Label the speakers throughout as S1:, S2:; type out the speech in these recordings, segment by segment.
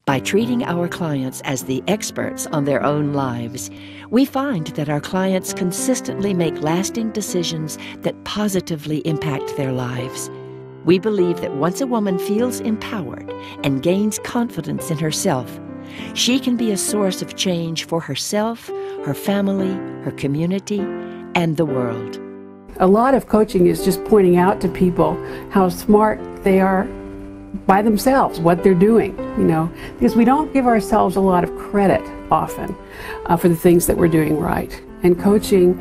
S1: By treating our clients as the experts on their own lives, we find that our clients consistently make lasting decisions that positively impact their lives. We believe that once a woman feels empowered and gains confidence in herself, she can be a source of change for herself, her family, her community, and the world.
S2: A lot of coaching is just pointing out to people how smart they are by themselves, what they're doing, because we don't give ourselves a lot of credit often for the things that we're doing right. And coaching,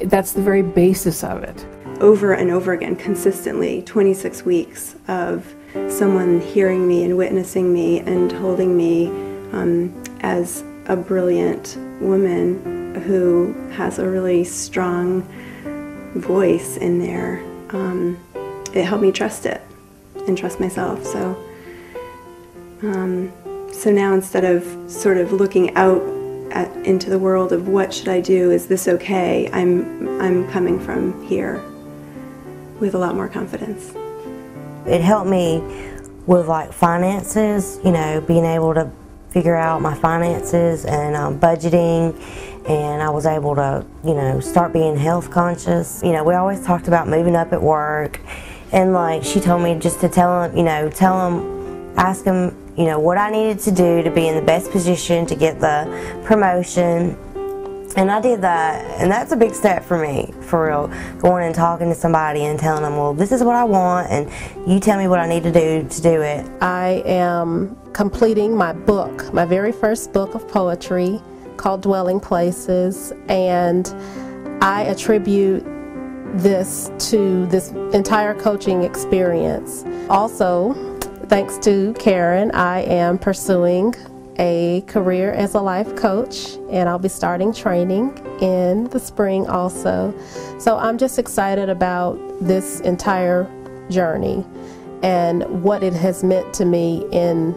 S2: that's the very basis of it.
S3: Over and over again, consistently, 26 weeks of someone hearing me and witnessing me and holding me as a brilliant woman who has a really strong voice in there. It helped me trust it and trust myself. So now instead of sort of looking out into the world of what should I do, is this okay, I'm coming from here with a lot more confidence.
S4: It helped me with like finances, being able to figure out my finances and budgeting, and I was able to, start being health conscious. We always talked about moving up at work, and like she told me just to tell him, ask him, what I needed to do to be in the best position to get the promotion. And I did that, and that's a big step for me, for real. Going and talking to somebody and telling them, well, this is what I want, and you tell me what I need to do it.
S5: I am completing my book, my very first book of poetry called Dwelling Places, and I attribute this to this entire coaching experience. Also, thanks to Karen, I am pursuing a career as a life coach, and I'll be starting training in the spring also. So I'm just excited about this entire journey and what it has meant to me in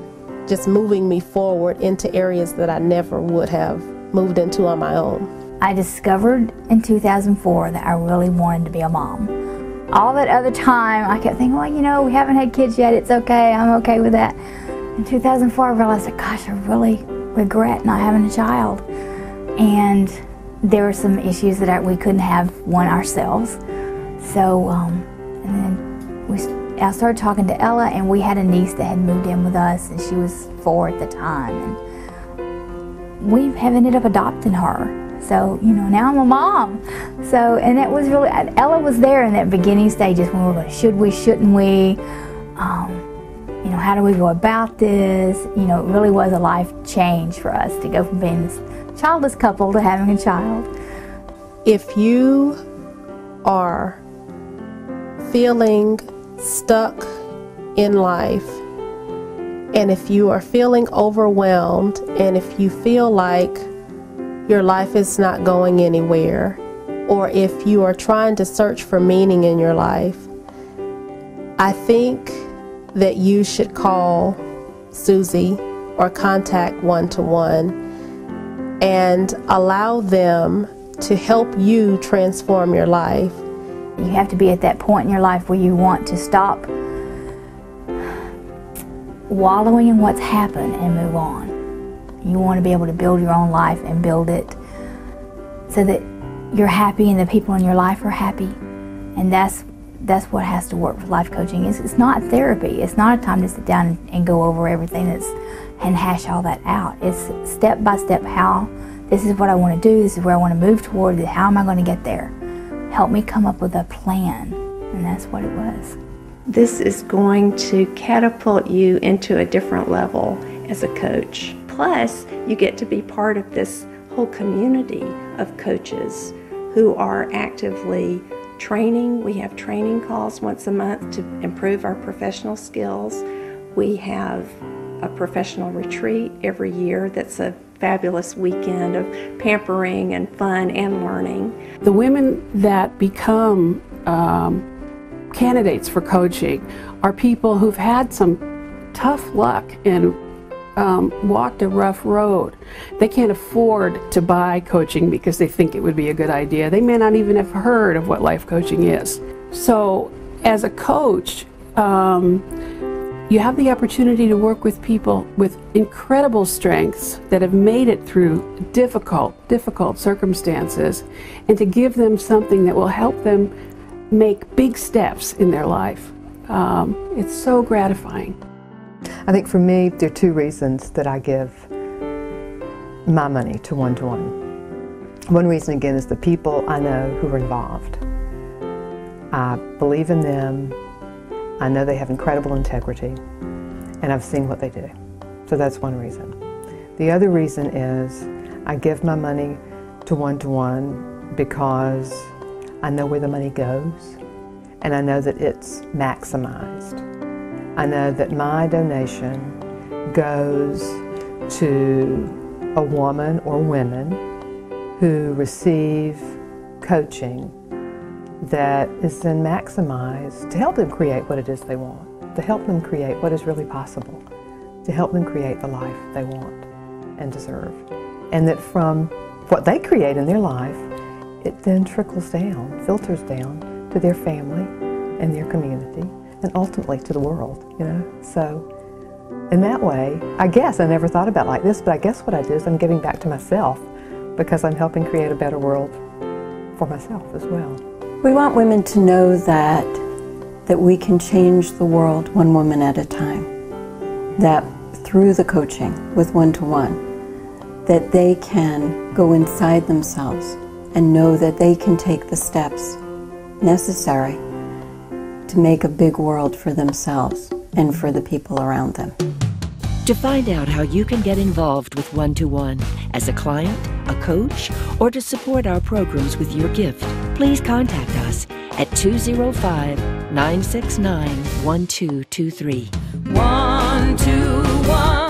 S5: just moving me forward into areas that I never would have moved into on my own.
S6: I discovered in 2004 that I really wanted to be a mom. All that other time I kept thinking, well, we haven't had kids yet, it's okay, I'm okay with that. In 2004, I realized that, gosh, I really regret not having a child. And there were some issues that we couldn't have one ourselves. So, and then I started talking to Ella, and we had a niece that had moved in with us, and she was 4 at the time. And we have ended up adopting her. So, now I'm a mom. So, and it was really, Ella was there in that beginning stages when we were going, should we, shouldn't we? How do we go about this? It really was a life change for us to go from being this childless couple to having a child.
S5: If you are feeling stuck in life, and if you are feeling overwhelmed, and if you feel like your life is not going anywhere, or if you are trying to search for meaning in your life, I think that you should call Susie or contact One-to-One and allow them to help you transform your life.
S6: You have to be at that point in your life where you want to stop wallowing in what's happened and move on. You want to be able to build your own life and build it so that you're happy and the people in your life are happy. And that's what has to work with life coaching. It's not therapy. It's not a time to sit down and go over everything and hash all that out. It's step by step how this is what I want to do, this is where I want to move toward, how am I going to get there? Help me come up with a plan. And that's what it was.
S7: This is going to catapult you into a different level as a coach. Plus, you get to be part of this whole community of coaches who are actively training. We have training calls once a month to improve our professional skills. We have a professional retreat every year that's a fabulous weekend of pampering and fun and learning.
S2: The women that become candidates for coaching are people who've had some tough luck and walked a rough road. They can't afford to buy coaching because they think it would be a good idea. They may not even have heard of what life coaching is. So as a coach, You have the opportunity to work with people with incredible strengths that have made it through difficult circumstances, and to give them something that will help them make big steps in their life. It's so gratifying.
S8: I think for me, there are two reasons that I give my money to one-to-one. One reason, again, is the people I know who are involved. I believe in them. I know they have incredible integrity, and I've seen what they do. So that's one reason. The other reason is I give my money to one-to-one because I know where the money goes, and I know that it's maximized. I know that my donation goes to a woman or women who receive coaching that is then maximized to help them create what it is they want, to help them create what is really possible, to help them create the life they want and deserve. And that from what they create in their life, it then trickles down, filters down to their family and their community, and ultimately to the world, you know? So in that way, I guess I never thought about it like this, but I guess what I do is I'm giving back to myself because I'm helping create a better world for myself as well.
S9: We want women to know that we can change the world one woman at a time, that through the coaching with one-to-one, that they can go inside themselves and know that they can take the steps necessary to make a big world for themselves and for the people around them.
S1: To find out how you can get involved with One-to-One as a client, a coach, or to support our programs with your gift, please contact us at 205-969-1223.
S10: One-to-One.